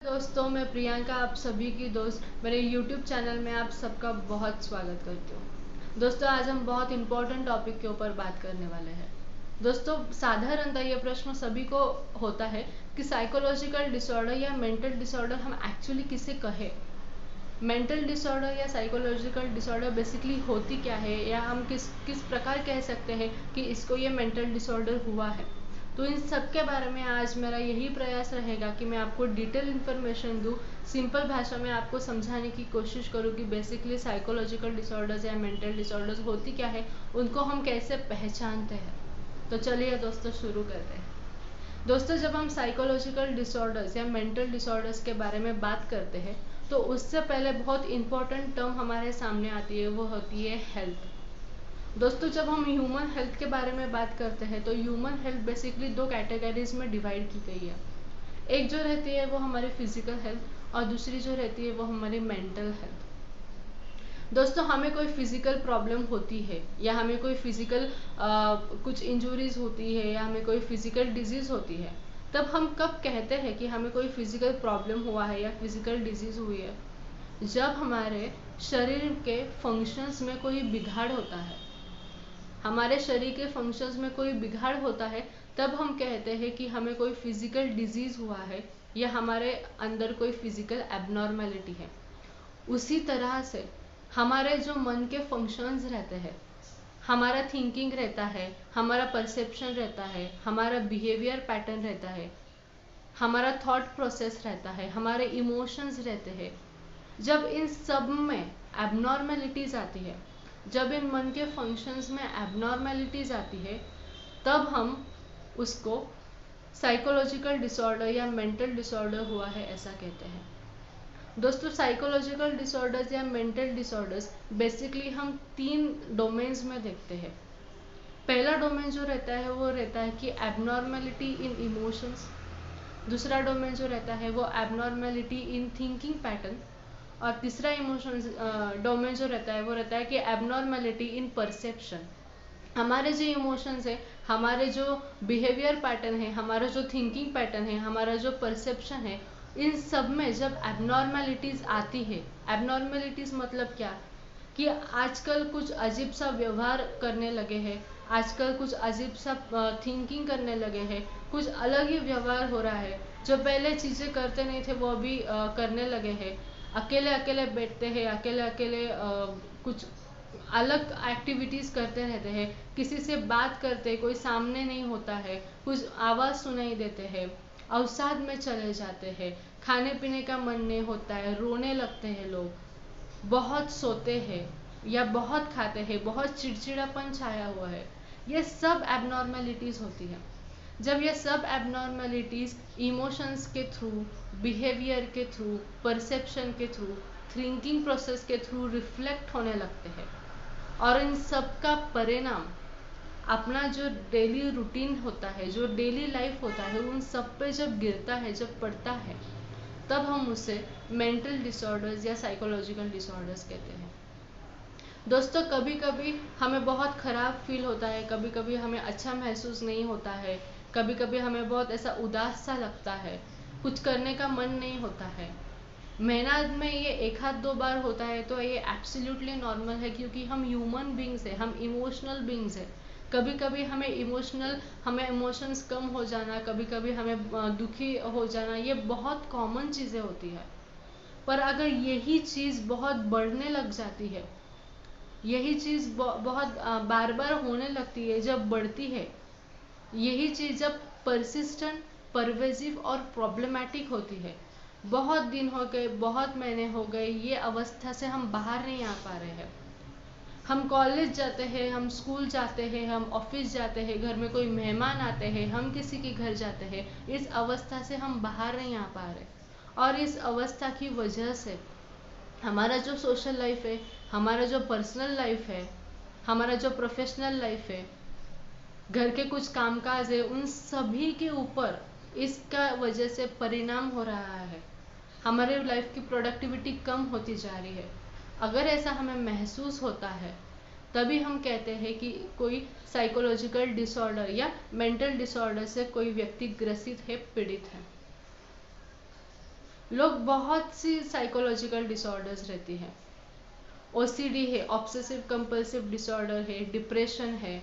दोस्तों, मैं प्रियंका आप सभी की दोस्त मेरे YouTube चैनल में आप सबका बहुत स्वागत करती हूँ। दोस्तों, आज हम बहुत इम्पोर्टेंट टॉपिक के ऊपर बात करने वाले हैं। दोस्तों, साधारणतः ये प्रश्न सभी को होता है कि साइकोलॉजिकल डिसऑर्डर या मेंटल डिसऑर्डर हम एक्चुअली किसे कहें। मेंटल डिसऑर्डर या साइकोलॉजिकल डिसऑर्डर बेसिकली होती क्या है, या हम किस प्रकार कह सकते हैं कि इसको ये मेंटल डिसऑर्डर हुआ है। तो इन सब के बारे में आज मेरा यही प्रयास रहेगा कि मैं आपको डिटेल इन्फॉर्मेशन दूँ, सिंपल भाषा में आपको समझाने की कोशिश करूँ कि बेसिकली साइकोलॉजिकल डिसऑर्डर्स या मेंटल डिसऑर्डर्स होती क्या है, उनको हम कैसे पहचानते हैं। तो चलिए दोस्तों, शुरू करते हैं। दोस्तों, जब हम साइकोलॉजिकल डिसऑर्डर्स या मेंटल डिसऑर्डर्स के बारे में बात करते हैं तो उससे पहले बहुत इंपॉर्टेंट टर्म हमारे सामने आती है, वो होती है हेल्थ। दोस्तों, जब हम ह्यूमन हेल्थ के बारे में बात करते हैं तो ह्यूमन हेल्थ बेसिकली दो कैटेगरीज में डिवाइड की गई है। एक जो रहती है वो हमारी फिजिकल हेल्थ और दूसरी जो रहती है वो हमारी मेंटल हेल्थ। दोस्तों, हमें कोई फिजिकल प्रॉब्लम होती है या हमें कोई फिजिकल कुछ इंजुरीज होती है या हमें कोई फिजिकल डिजीज होती है, तब हम कब कहते हैं कि हमें कोई फिजिकल प्रॉब्लम हुआ है या फिजिकल डिजीज हुई है? जब हमारे शरीर के फंक्शंस में कोई बिगाड़ होता है, हमारे शरीर के फंक्शंस में कोई बिगाड़ होता है, तब हम कहते हैं कि हमें कोई फिजिकल डिजीज हुआ है या हमारे अंदर कोई फिजिकल एबनॉर्मेलिटी है। उसी तरह से हमारे जो मन के फंक्शंस रहते हैं, हमारा थिंकिंग रहता है, हमारा परसेप्शन रहता है, हमारा बिहेवियर पैटर्न रहता है, हमारा थॉट प्रोसेस रहता है, हमारे इमोशंस रहते हैं। जब इन सब में एबनॉर्मेलिटीज आती है, जब इन मन के फंक्शंस में एबनॉर्मेलिटीज आती है, तब हम उसको साइकोलॉजिकल डिसऑर्डर या मेंटल डिसऑर्डर हुआ है ऐसा कहते हैं। दोस्तों, साइकोलॉजिकल डिसऑर्डर्स या मेंटल डिसऑर्डर्स बेसिकली हम तीन डोमेन्स में देखते हैं। पहला डोमेन जो रहता है वो रहता है कि एबनॉर्मेलिटी इन इमोशंस। दूसरा डोमेन जो रहता है वो एबनॉर्मेलिटी इन थिंकिंग पैटर्न। और तीसरा इमोशंस डोमेन जो रहता है वो रहता है कि एबनॉर्मेलिटी इन परसेप्शन। हमारे जो इमोशंस है, हमारे जो बिहेवियर पैटर्न है, हमारा जो थिंकिंग पैटर्न है, हमारा जो परसेप्शन है, इन सब में जब एबनॉर्मेलिटीज आती है, एबनॉर्मेलिटीज मतलब क्या कि आजकल कुछ अजीब सा व्यवहार करने लगे हैं, आजकल कुछ अजीब सा थिंकिंग करने लगे हैं, कुछ अलग ही व्यवहार हो रहा है। जो पहले चीज़ें करते नहीं थे वो अभी करने लगे हैं। अकेले अकेले बैठते हैं, अकेले अकेले कुछ अलग एक्टिविटीज़ करते रहते हैं, किसी से बात करते कोई सामने नहीं होता है, कुछ आवाज़ सुनाई देते हैं, अवसाद में चले जाते हैं, खाने पीने का मन नहीं होता है, रोने लगते हैं लोग, बहुत सोते हैं या बहुत खाते हैं, बहुत चिड़चिड़ापन छाया हुआ है। ये सब एबनॉर्मेलिटीज़ होती है। जब ये सब एबनॉर्मेलिटीज़ इमोशंस के थ्रू, बिहेवियर के थ्रू, परसेप्शन के थ्रू, थिंकिंग प्रोसेस के थ्रू रिफ्लेक्ट होने लगते हैं, और इन सब का परिणाम अपना जो डेली रूटीन होता है, जो डेली लाइफ होता है, उन सब पे जब गिरता है, जब पड़ता है, तब हम उसे मेंटल डिसऑर्डर्स या साइकोलॉजिकल डिसऑर्डर्स कहते हैं। दोस्तों, कभी कभी हमें बहुत ख़राब फील होता है, कभी कभी हमें अच्छा महसूस नहीं होता है, कभी कभी हमें बहुत ऐसा उदास सा लगता है, कुछ करने का मन नहीं होता है। महीना में ये एक आध दो बार होता है तो ये एब्सोल्युटली नॉर्मल है, क्योंकि हम ह्यूमन बींग्स हैं, हम इमोशनल बींग्स हैं। कभी कभी हमें इमोशंस कम हो जाना, कभी कभी हमें दुखी हो जाना, ये बहुत कॉमन चीज़ें होती है। पर अगर यही चीज़ बहुत बढ़ने लग जाती है, यही चीज़ बहुत बार बार होने लगती है, जब बढ़ती है, यही चीज़ जब परसिस्टेंट, परवेजिव और प्रॉब्लमेटिक होती है, बहुत दिन हो गए, बहुत महीने हो गए, ये अवस्था से हम बाहर नहीं आ पा रहे हैं। हम कॉलेज जाते हैं, हम स्कूल जाते हैं, हम ऑफिस जाते हैं, घर में कोई मेहमान आते हैं, हम किसी के घर जाते हैं, इस अवस्था से हम बाहर नहीं आ पा रहे। और इस अवस्था की वजह से हमारा जो सोशल लाइफ है, हमारा जो पर्सनल लाइफ है, हमारा जो प्रोफेशनल लाइफ है, घर के कुछ कामकाज है, उन सभी के ऊपर इसका वजह से परिणाम हो रहा है। हमारे लाइफ की प्रोडक्टिविटी कम होती जा रही है। अगर ऐसा हमें महसूस होता है, तभी हम कहते हैं कि कोई साइकोलॉजिकल डिसऑर्डर या मेंटल डिसऑर्डर से कोई व्यक्ति ग्रसित है, पीड़ित है। लोग बहुत सी साइकोलॉजिकल डिसऑर्डर्स रहती है। ओसीडी है, ऑब्सेसिव कंपल्सिव डिसऑर्डर है, डिप्रेशन है,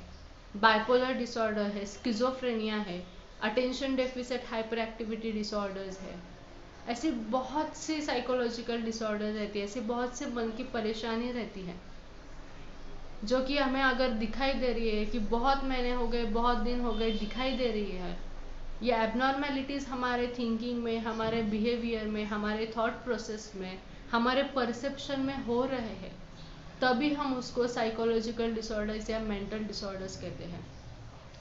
बाइपोलर डिसऑर्डर है, स्किज़ोफ्रेनिया है, attention deficit hyper activity disorders है। ऐसी बहुत सी साइकोलॉजिकल डिसऑर्डर रहती है, ऐसी बहुत से मन की परेशानी रहती है जो कि हमें अगर दिखाई दे रही है कि बहुत महीने हो गए, बहुत दिन हो गए, दिखाई दे रही है, ये एबनॉर्मेलिटीज़ हमारे थिंकिंग में, हमारे बिहेवियर में, हमारे थॉट प्रोसेस में, हमारे परसेप्शन में हो रहे हैं, तभी हम उसको साइकोलॉजिकल डिसऑर्डर्स या मेंटल डिसऑर्डर्स कहते हैं।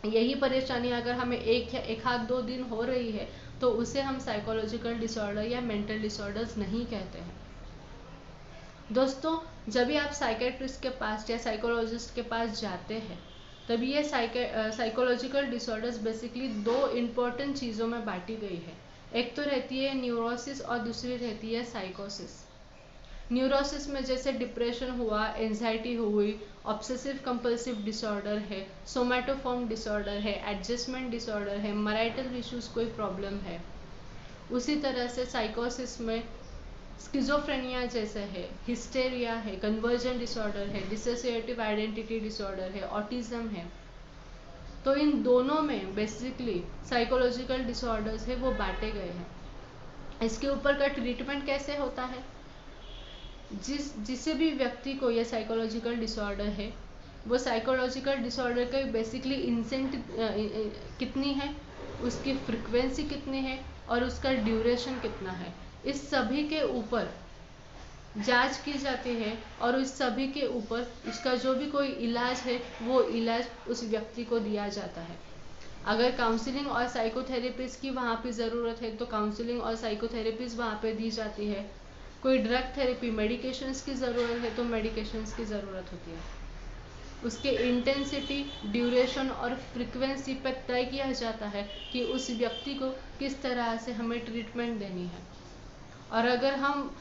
यही परेशानी अगर हमें एक आध 2 दिन हो रही है तो उसे हम साइकोलॉजिकल डिसऑर्डर या मेंटल डिसऑर्डर्स नहीं कहते हैं। दोस्तों, जब भी आप साइकेट्रिस्ट के पास या साइकोलॉजिस्ट के पास जाते हैं, तभी ये साइकोलॉजिकल डिसऑर्डर्स बेसिकली 2 इम्पोर्टेंट चीज़ों में बांटी गई है। एक तो रहती है न्यूरोसिस और दूसरी रहती है साइकोसिस। न्यूरोसिस में जैसे डिप्रेशन हुआ, एंजाइटी हुई, ऑब्सेसिव कंपल्सिव डिसऑर्डर है, सोमैटोफॉर्म डिसऑर्डर है, एडजस्टमेंट डिसऑर्डर है, मैरिटल इश्यूज कोई प्रॉब्लम है। उसी तरह से साइकोसिस में स्किज़ोफ्रेनिया जैसे है, हिस्टेरिया है, कन्वर्जन डिसऑर्डर है, डिसोसिएटिव आइडेंटिटी डिसऑर्डर है, ऑटिज्म है। तो इन दोनों में बेसिकली साइकोलॉजिकल डिसऑर्डर्स है वो बांटे गए हैं। इसके ऊपर का ट्रीटमेंट कैसे होता है? जिसे भी व्यक्ति को यह साइकोलॉजिकल डिसऑर्डर है, वो साइकोलॉजिकल डिसऑर्डर का बेसिकली इंसेंट कितनी है, उसकी फ्रिक्वेंसी कितनी है और उसका ड्यूरेशन कितना है, इस सभी के ऊपर जांच की जाती है और उस सभी के ऊपर उसका जो भी कोई इलाज है वो इलाज उस व्यक्ति को दिया जाता है। अगर काउंसलिंग और साइकोथेरेपिस्ट की वहाँ पे ज़रूरत है तो काउंसलिंग और साइकोथेरेपिस्ट वहाँ पे दी जाती है। कोई ड्रग थेरेपी, मेडिकेशंस की ज़रूरत है तो मेडिकेशंस की ज़रूरत होती है। उसके इंटेंसिटी, ड्यूरेशन और फ्रिक्वेंसी पर तय किया जाता है कि उस व्यक्ति को किस तरह से हमें ट्रीटमेंट देनी है। और अगर हम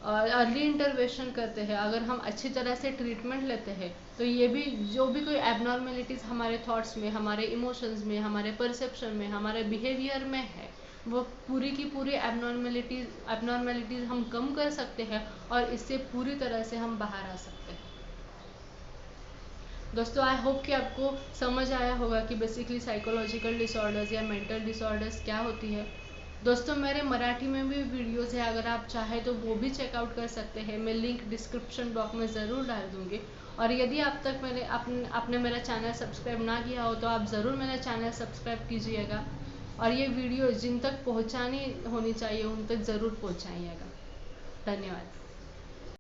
अर्ली इंटरवेंशन करते हैं, अगर हम अच्छी तरह से ट्रीटमेंट लेते हैं, तो ये भी जो भी कोई एबनॉर्मेलिटीज़ हमारे थॉट्स में, हमारे इमोशंस में, हमारे परसेप्शन में, हमारे बिहेवियर में है, वो पूरी की पूरी एबनॉर्मेलिटीज़ हम कम कर सकते हैं और इससे पूरी तरह से हम बाहर आ सकते हैं। दोस्तों, आई होप कि आपको समझ आया होगा कि बेसिकली साइकोलॉजिकल डिसऑर्डर्स या मेंटल डिसऑर्डर्स क्या होती है। दोस्तों, मेरे मराठी में भी वीडियोस है, अगर आप चाहें तो वो भी चेकआउट कर सकते हैं। मैं लिंक डिस्क्रिप्शन बॉक्स में ज़रूर डाल दूँगी। और यदि आप तक आपने मेरा चैनल सब्सक्राइब ना किया हो तो आप ज़रूर मेरा चैनल सब्सक्राइब कीजिएगा और ये वीडियो जिन तक पहुँचानी होनी चाहिए उन तक ज़रूर पहुँचाइएगा। धन्यवाद।